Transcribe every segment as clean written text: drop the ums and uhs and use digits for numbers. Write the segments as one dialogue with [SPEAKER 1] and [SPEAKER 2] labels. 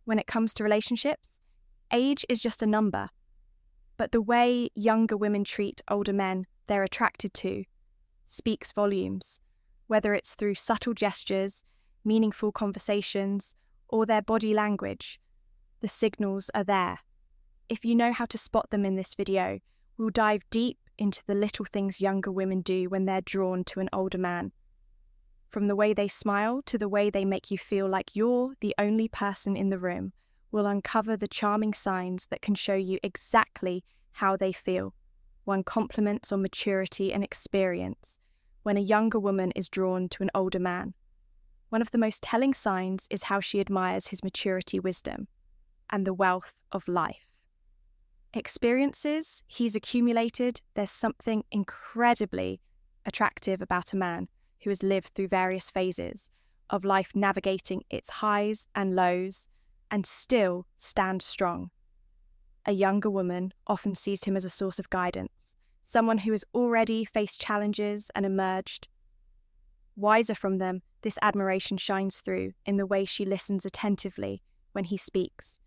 [SPEAKER 1] When it comes to relationships, age is just a number, but the way younger women treat older men they're attracted to speaks volumes, whether it's through subtle gestures, meaningful conversations, or their body language. The signals are there. If you know how to spot them in this video, we'll dive deep into the little things younger women do when they're drawn to an older man. From the way they smile to the way they make you feel like you're the only person in the room, we'll uncover the charming signs that can show you exactly how they feel. One compliments on maturity and experience when a younger woman is drawn to an older man. One of the most telling signs is how she admires his maturity, wisdom, and the wealth of life. Experiences he's accumulated, there's something incredibly attractive about a man who has lived through various phases of life, navigating its highs and lows, and still stand strong. A younger woman often sees him as a source of guidance, someone who has already faced challenges and emerged. Wiser from them, this admiration shines through in the way she listens attentively when he speaks.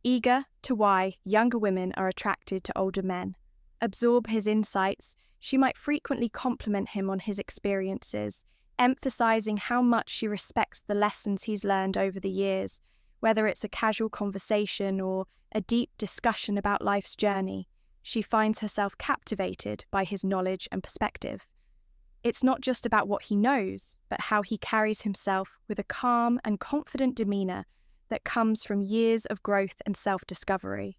[SPEAKER 1] Eager to why younger women are attracted to older men, absorb his insights, she might frequently compliment him on his experiences, emphasizing how much she respects the lessons he's learned over the years, whether it's a casual conversation or a deep discussion about life's journey. She finds herself captivated by his knowledge and perspective. It's not just about what he knows, but how he carries himself with a calm and confident demeanor that comes from years of growth and self-discovery.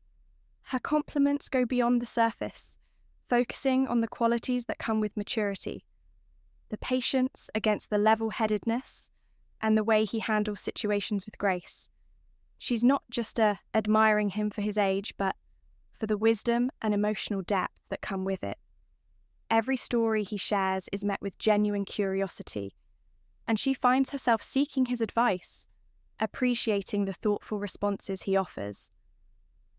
[SPEAKER 1] Her compliments go beyond the surface, focusing on the qualities that come with maturity, the patience against the level-headedness, and the way he handles situations with grace. She's not just admiring him for his age, but for the wisdom and emotional depth that come with it. Every story he shares is met with genuine curiosity, and she finds herself seeking his advice, appreciating the thoughtful responses he offers.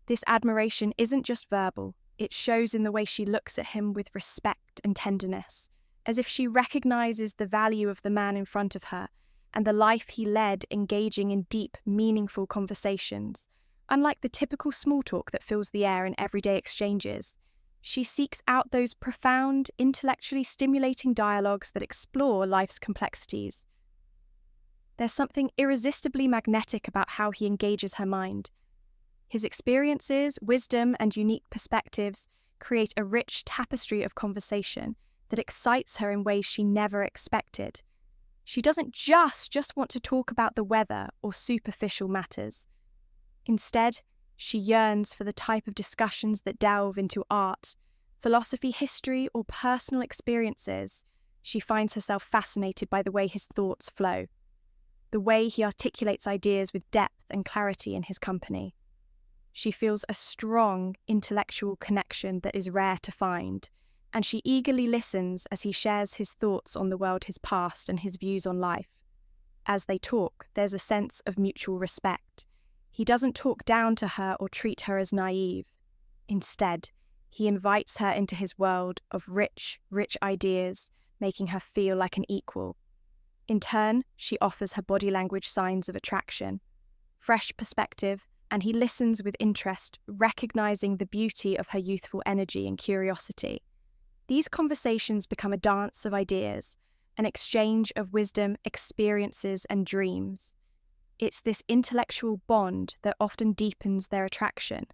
[SPEAKER 1] This admiration isn't just verbal, it shows in the way she looks at him with respect and tenderness, as if she recognizes the value of the man in front of her and the life he led, engaging in deep, meaningful conversations. Unlike the typical small talk that fills the air in everyday exchanges, she seeks out those profound, intellectually stimulating dialogues that explore life's complexities. There's something irresistibly magnetic about how he engages her mind. His experiences, wisdom, and unique perspectives create a rich tapestry of conversation that excites her in ways she never expected. She doesn't just want to talk about the weather or superficial matters. Instead, she yearns for the type of discussions that delve into art, philosophy, history, or personal experiences. She finds herself fascinated by the way his thoughts flow, the way he articulates ideas with depth and clarity in his company. She feels a strong intellectual connection that is rare to find, and she eagerly listens as he shares his thoughts on the world, his past, and his views on life. As they talk, there's a sense of mutual respect. He doesn't talk down to her or treat her as naive. Instead, he invites her into his world of rich ideas, making her feel like an equal. In turn, she offers her body language signs of attraction, fresh perspective, and he listens with interest, recognizing the beauty of her youthful energy and curiosity. These conversations become a dance of ideas, an exchange of wisdom, experiences, and dreams. It's this intellectual bond that often deepens their attraction.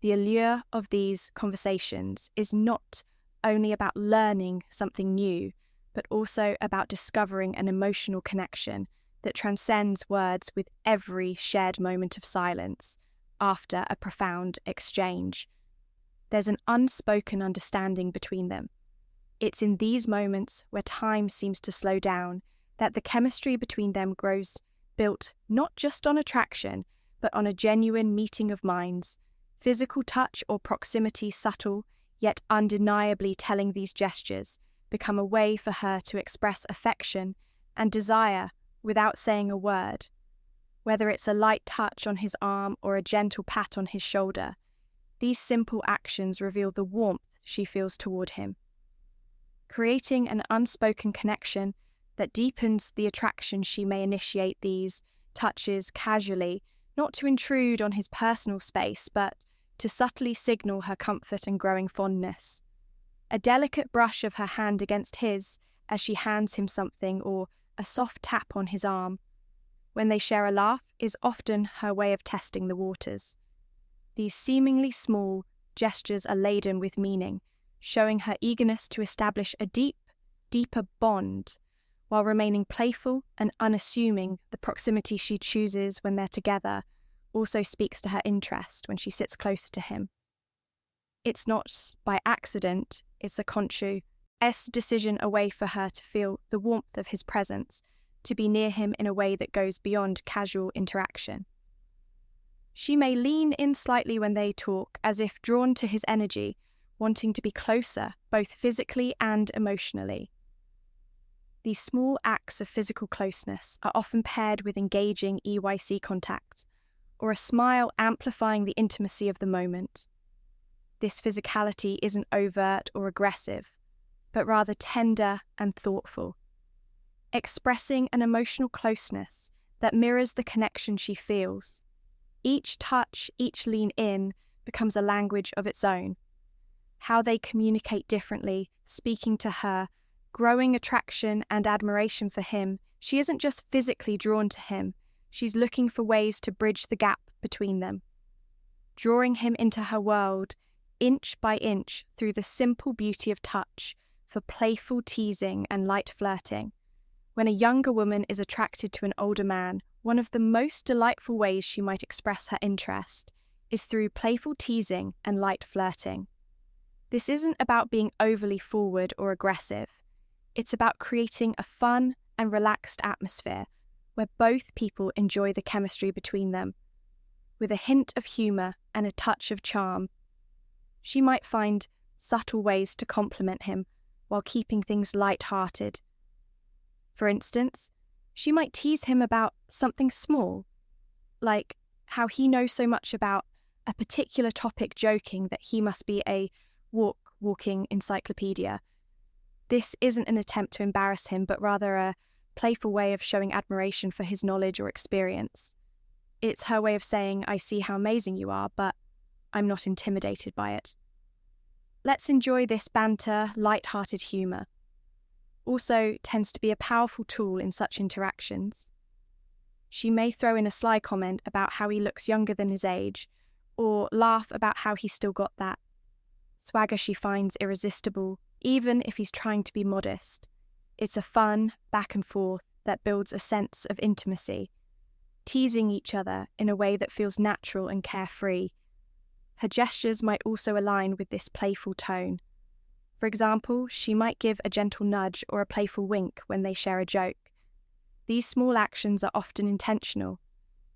[SPEAKER 1] The allure of these conversations is not only about learning something new, but also about discovering an emotional connection that transcends words, with every shared moment of silence after a profound exchange. There's an unspoken understanding between them. It's in these moments where time seems to slow down that the chemistry between them grows, built not just on attraction, but on a genuine meeting of minds. Physical touch or proximity, subtle yet undeniably telling, these gestures become a way for her to express affection and desire without saying a word. Whether it's a light touch on his arm or a gentle pat on his shoulder, these simple actions reveal the warmth she feels toward him, creating an unspoken connection that deepens the attraction. She may initiate these touches casually, not to intrude on his personal space, but to subtly signal her comfort and growing fondness. A delicate brush of her hand against his as she hands him something, or a soft tap on his arm, when they share a laugh, is often her way of testing the waters. These seemingly small gestures are laden with meaning, showing her eagerness to establish a deeper bond, while remaining playful and unassuming. The proximity she chooses when they're together also speaks to her interest when she sits closer to him. It's not by accident, it's a conscious decision, a way for her to feel the warmth of his presence, to be near him in a way that goes beyond casual interaction. She may lean in slightly when they talk, as if drawn to his energy, wanting to be closer, both physically and emotionally. These small acts of physical closeness are often paired with engaging EYC contact, or a smile amplifying the intimacy of the moment. This physicality isn't overt or aggressive, but rather tender and thoughtful, expressing an emotional closeness that mirrors the connection she feels. Each touch, each lean in, becomes a language of its own. How they communicate differently, speaking to her, growing attraction and admiration for him. She isn't just physically drawn to him, she's looking for ways to bridge the gap between them, drawing him into her world, inch by inch, through the simple beauty of touch, for playful teasing and light flirting. When a younger woman is attracted to an older man, one of the most delightful ways she might express her interest is through playful teasing and light flirting. This isn't about being overly forward or aggressive. It's about creating a fun and relaxed atmosphere where both people enjoy the chemistry between them, with a hint of humour and a touch of charm. She might find subtle ways to compliment him while keeping things light-hearted. For instance, she might tease him about something small, like how he knows so much about a particular topic, joking that he must be a walking encyclopedia. This isn't an attempt to embarrass him, but rather a playful way of showing admiration for his knowledge or experience. It's her way of saying, I see how amazing you are, but I'm not intimidated by it. Let's enjoy this banter, light-hearted humour. Also tends to be a powerful tool in such interactions. She may throw in a sly comment about how he looks younger than his age, or laugh about how he's still got that swagger she finds irresistible, even if he's trying to be modest. It's a fun back and forth that builds a sense of intimacy, teasing each other in a way that feels natural and carefree. Her gestures might also align with this playful tone. For example, she might give a gentle nudge or a playful wink when they share a joke. These small actions are often intentional,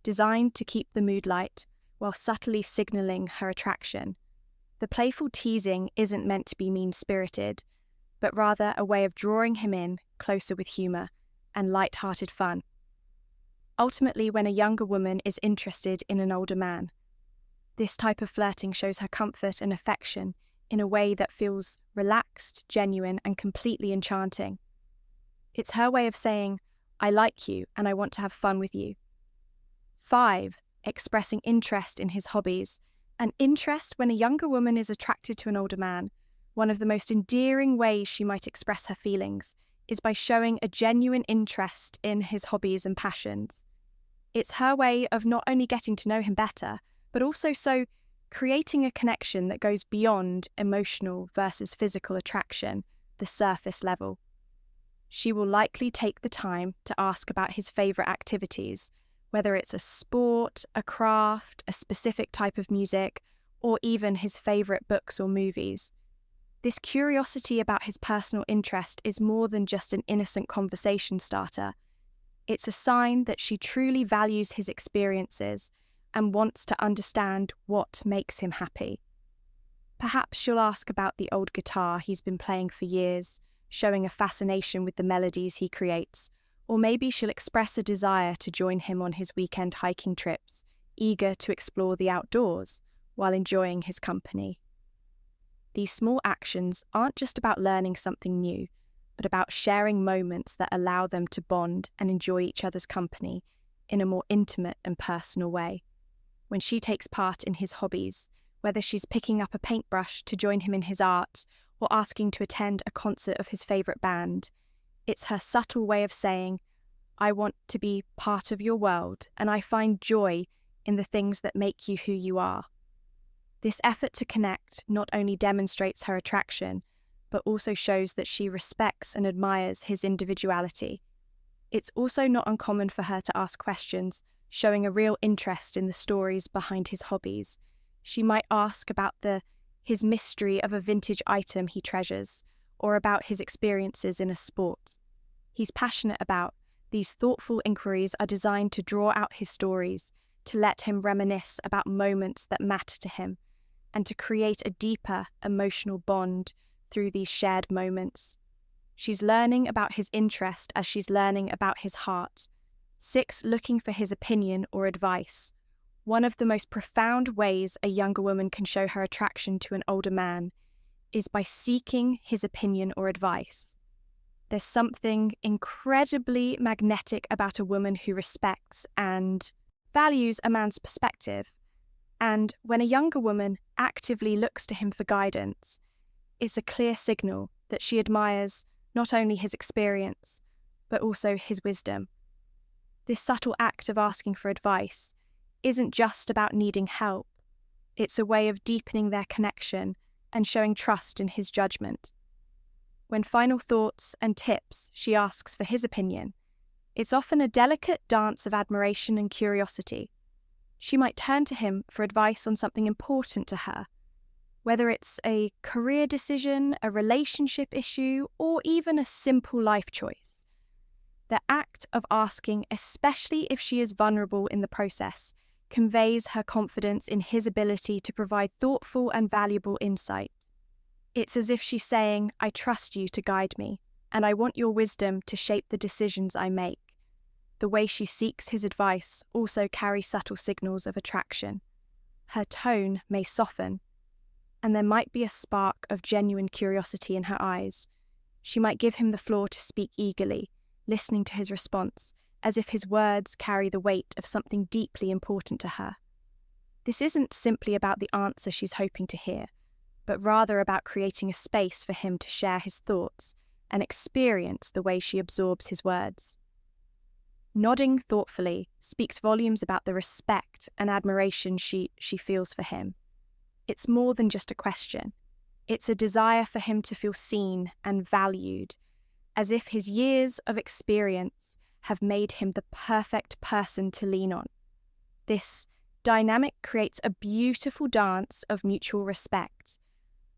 [SPEAKER 1] designed to keep the mood light while subtly signalling her attraction. The playful teasing isn't meant to be mean-spirited, but rather a way of drawing him in closer with humour and light-hearted fun. Ultimately, when a younger woman is interested in an older man, this type of flirting shows her comfort and affection in a way that feels relaxed, genuine, and completely enchanting. It's her way of saying, I like you and I want to have fun with you. 5. Expressing interest in his hobbies. An interest when a younger woman is attracted to an older man. One of the most endearing ways she might express her feelings is by showing a genuine interest in his hobbies and passions. It's her way of not only getting to know him better, but also creating a connection that goes beyond emotional versus physical attraction, the surface level. She will likely take the time to ask about his favourite activities, whether it's a sport, a craft, a specific type of music, or even his favourite books or movies. This curiosity about his personal interest is more than just an innocent conversation starter. It's a sign that she truly values his experiences and wants to understand what makes him happy. Perhaps she'll ask about the old guitar he's been playing for years, showing a fascination with the melodies he creates, or maybe she'll express a desire to join him on his weekend hiking trips, eager to explore the outdoors while enjoying his company. These small actions aren't just about learning something new, but about sharing moments that allow them to bond and enjoy each other's company, in a more intimate and personal way. When she takes part in his hobbies, whether she's picking up a paintbrush to join him in his art or asking to attend a concert of his favourite band, it's her subtle way of saying, I want to be part of your world and I find joy in the things that make you who you are. This effort to connect not only demonstrates her attraction, but also shows that she respects and admires his individuality. It's also not uncommon for her to ask questions, showing a real interest in the stories behind his hobbies. She might ask about his mystery of a vintage item he treasures, or about his experiences in a sport he's passionate about. These thoughtful inquiries are designed to draw out his stories, to let him reminisce about moments that matter to him, and to create a deeper emotional bond through these shared moments. She's learning about his interest as she's learning about his heart. 6, looking for his opinion or advice. One of the most profound ways a younger woman can show her attraction to an older man is by seeking his opinion or advice. There's something incredibly magnetic about a woman who respects and values a man's perspective. And when a younger woman actively looks to him for guidance, it's a clear signal that she admires not only his experience, but also his wisdom. This subtle act of asking for advice isn't just about needing help. It's a way of deepening their connection and showing trust in his judgment. When final thoughts and tips, she asks for his opinion. It's often a delicate dance of admiration and curiosity. She might turn to him for advice on something important to her, whether it's a career decision, a relationship issue, or even a simple life choice. The act of asking, especially if she is vulnerable in the process, conveys her confidence in his ability to provide thoughtful and valuable insight. It's as if she's saying, I trust you to guide me, and I want your wisdom to shape the decisions I make. The way she seeks his advice also carries subtle signals of attraction. Her tone may soften, and there might be a spark of genuine curiosity in her eyes. She might give him the floor to speak eagerly, listening to his response, as if his words carry the weight of something deeply important to her. This isn't simply about the answer she's hoping to hear, but rather about creating a space for him to share his thoughts and experience the way she absorbs his words. Nodding thoughtfully speaks volumes about the respect and admiration she feels for him. It's more than just a question. It's a desire for him to feel seen and valued, as if his years of experience have made him the perfect person to lean on. This dynamic creates a beautiful dance of mutual respect,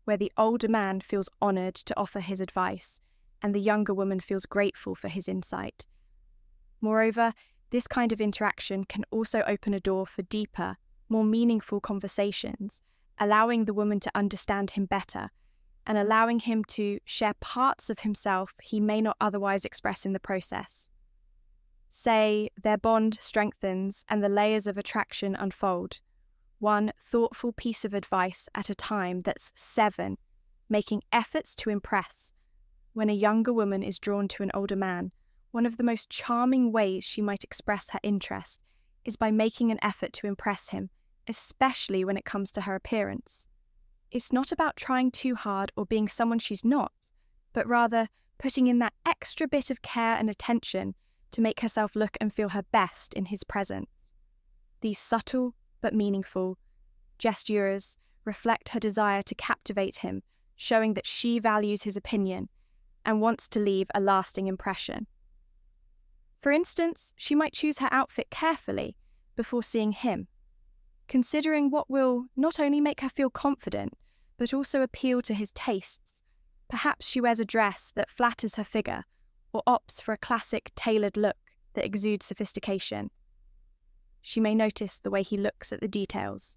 [SPEAKER 1] where the older man feels honoured to offer his advice, and the younger woman feels grateful for his insight. Moreover, this kind of interaction can also open a door for deeper, more meaningful conversations, allowing the woman to understand him better and allowing him to share parts of himself he may not otherwise express in the process. Say, their bond strengthens and the layers of attraction unfold, one thoughtful piece of advice at a time. That's 7, making efforts to impress. When a younger woman is drawn to an older man, one of the most charming ways she might express her interest is by making an effort to impress him, especially when it comes to her appearance. It's not about trying too hard or being someone she's not, but rather putting in that extra bit of care and attention to make herself look and feel her best in his presence. These subtle but meaningful gestures reflect her desire to captivate him, showing that she values his opinion and wants to leave a lasting impression. For instance, she might choose her outfit carefully before seeing him, considering what will not only make her feel confident, but also appeal to his tastes. Perhaps she wears a dress that flatters her figure, or opts for a classic tailored look that exudes sophistication. She may notice the way he looks at the details,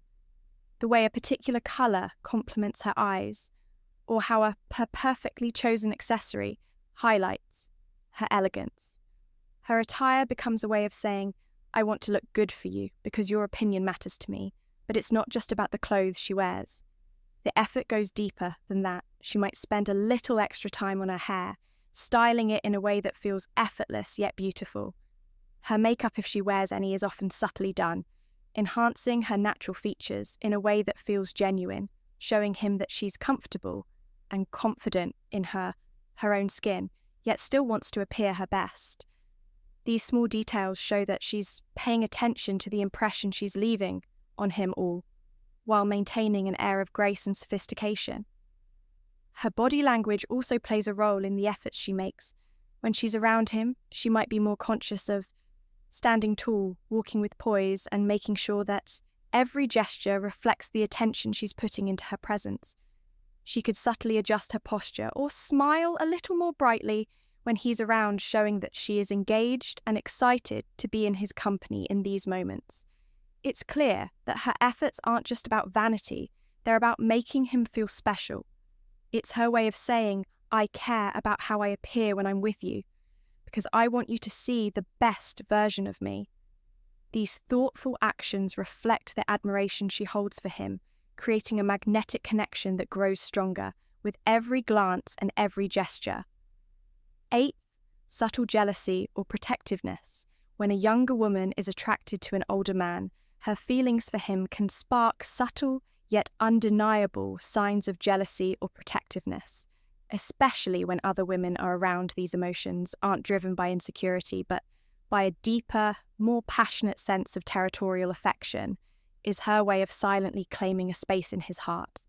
[SPEAKER 1] the way a particular colour complements her eyes, or how her perfectly chosen accessory highlights her elegance. Her attire becomes a way of saying, I want to look good for you because your opinion matters to me, but it's not just about the clothes she wears. The effort goes deeper than that. She might spend a little extra time on her hair, styling it in a way that feels effortless yet beautiful. Her makeup, if she wears any, is often subtly done, enhancing her natural features in a way that feels genuine, showing him that she's comfortable and confident in her own skin, yet still wants to appear her best. These small details show that she's paying attention to the impression she's leaving on him all, while maintaining an air of grace and sophistication. Her body language also plays a role in the efforts she makes. When she's around him, she might be more conscious of standing tall, walking with poise, and making sure that every gesture reflects the attention she's putting into her presence. She could subtly adjust her posture or smile a little more brightly when he's around, showing that she is engaged and excited to be in his company in these moments. It's clear that her efforts aren't just about vanity, they're about making him feel special. It's her way of saying, I care about how I appear when I'm with you, because I want you to see the best version of me. These thoughtful actions reflect the admiration she holds for him, creating a magnetic connection that grows stronger with every glance and every gesture. 8th, subtle jealousy or protectiveness. When a younger woman is attracted to an older man, her feelings for him can spark subtle yet undeniable signs of jealousy or protectiveness, especially when other women are around. These emotions aren't driven by insecurity, but by a deeper, more passionate sense of territorial affection, is her way of silently claiming a space in his heart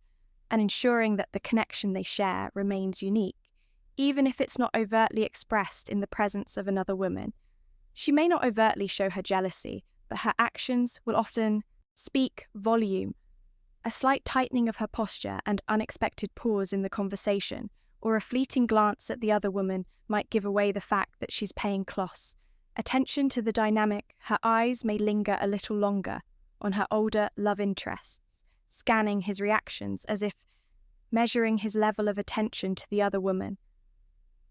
[SPEAKER 1] and ensuring that the connection they share remains unique, even if it's not overtly expressed in the presence of another woman. She may not overtly show her jealousy, but her actions will often speak volume. A slight tightening of her posture and unexpected pause in the conversation, or a fleeting glance at the other woman, might give away the fact that she's paying close attention to the dynamic. Her eyes may linger a little longer on her older love interests, scanning his reactions as if measuring his level of attention to the other woman.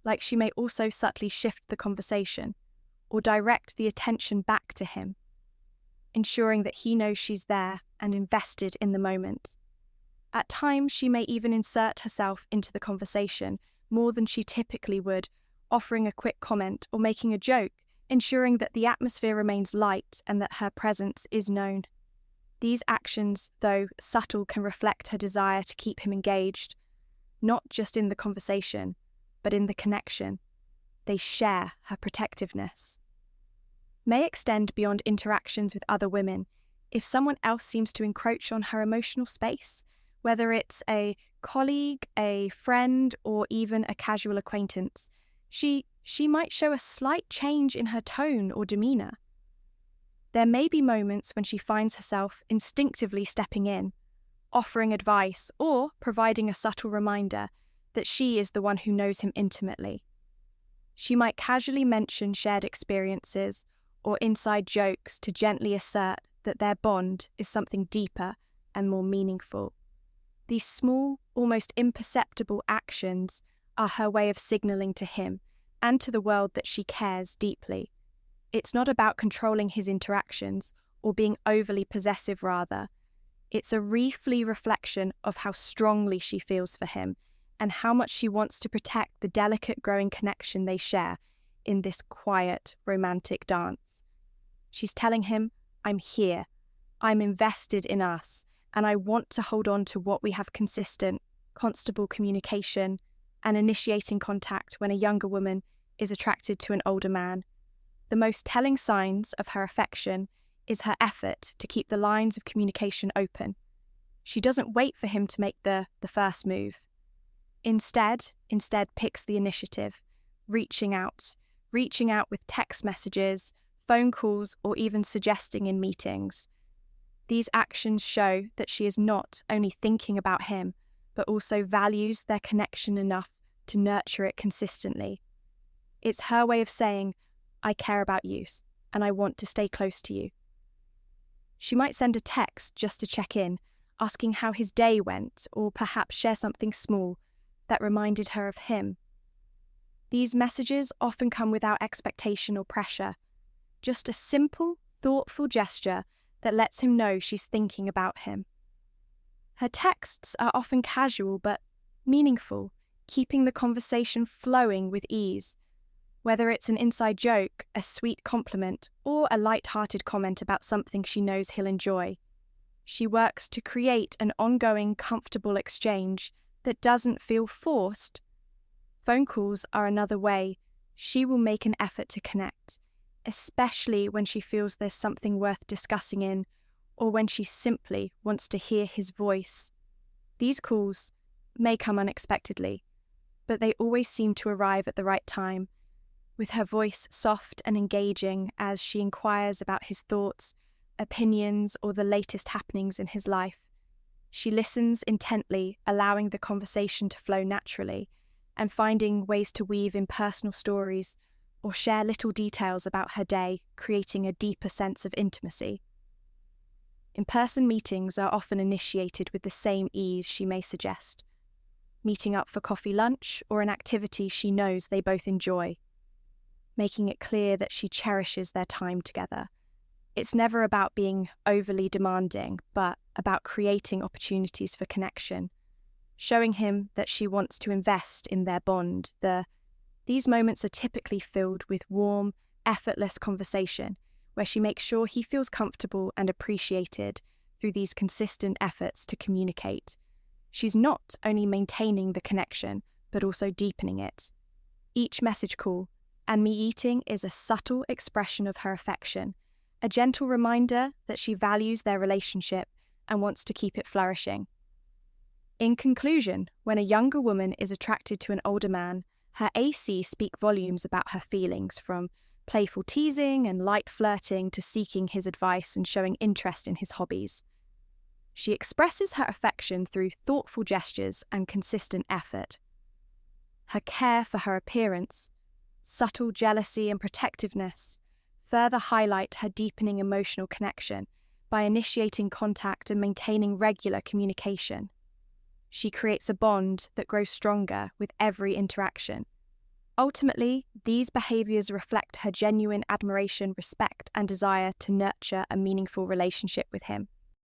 [SPEAKER 1] Like she may also subtly shift the conversation or direct the attention back to him, ensuring that he knows she's there and invested in the moment. At times, she may even insert herself into the conversation more than she typically would, offering a quick comment or making a joke, ensuring that the atmosphere remains light and that her presence is known. These actions, though subtle, can reflect her desire to keep him engaged, not just in the conversation, but in the connection. They share her protectiveness. May extend beyond interactions with other women. If someone else seems to encroach on her emotional space, whether it's a colleague, a friend, or even a casual acquaintance, she might show a slight change in her tone or demeanour. There may be moments when she finds herself instinctively stepping in, offering advice, or providing a subtle reminder that she is the one who knows him intimately. She might casually mention shared experiences or inside jokes to gently assert that their bond is something deeper and more meaningful. These small, almost imperceptible actions are her way of signalling to him and to the world that she cares deeply. It's not about controlling his interactions or being overly possessive, rather. It's a briefly reflection of how strongly she feels for him and how much she wants to protect the delicate growing connection they share in this quiet, romantic dance. She's telling him, I'm here, I'm invested in us, and I want to hold on to what we have: consistent, constable communication and initiating contact when a younger woman is attracted to an older man. The most telling signs of her affection is her effort to keep the lines of communication open. She doesn't wait for him to make the first move. Instead picks the initiative, reaching out with text messages, phone calls, or even suggesting in meetings. These actions show that she is not only thinking about him, but also values their connection enough to nurture it consistently. It's her way of saying, I care about you, and I want to stay close to you. She might send a text just to check in, asking how his day went, or perhaps share something small that reminded her of him. These messages often come without expectation or pressure, just a simple, thoughtful gesture that lets him know she's thinking about him. Her texts are often casual but meaningful, keeping the conversation flowing with ease. Whether it's an inside joke, a sweet compliment, or a light-hearted comment about something she knows he'll enjoy, she works to create an ongoing, comfortable exchange that doesn't feel forced. Phone calls are another way she will make an effort to connect, especially when she feels there's something worth discussing in, or when she simply wants to hear his voice. These calls may come unexpectedly, but they always seem to arrive at the right time, with her voice soft and engaging as she inquires about his thoughts, opinions, or the latest happenings in his life. She listens intently, allowing the conversation to flow naturally, and finding ways to weave in personal stories or share little details about her day, creating a deeper sense of intimacy. In-person meetings are often initiated with the same ease she may suggest, meeting up for coffee lunch or an activity she knows they both enjoy, making it clear that she cherishes their time together. It's never about being overly demanding, but about creating opportunities for connection, showing him that she wants to invest in their bond. These moments are typically filled with warm, effortless conversation, where she makes sure he feels comfortable and appreciated through these consistent efforts to communicate. She's not only maintaining the connection, but also deepening it. Each message call and me eating is a subtle expression of her affection, a gentle reminder that she values their relationship and wants to keep it flourishing. In conclusion, when a younger woman is attracted to an older man, her AC speak volumes about her feelings, from playful teasing and light flirting to seeking his advice and showing interest in his hobbies. She expresses her affection through thoughtful gestures and consistent effort. Her care for her appearance, subtle jealousy and protectiveness further highlight her deepening emotional connection by initiating contact and maintaining regular communication. She creates a bond that grows stronger with every interaction. Ultimately, these behaviors reflect her genuine admiration, respect, and desire to nurture a meaningful relationship with him.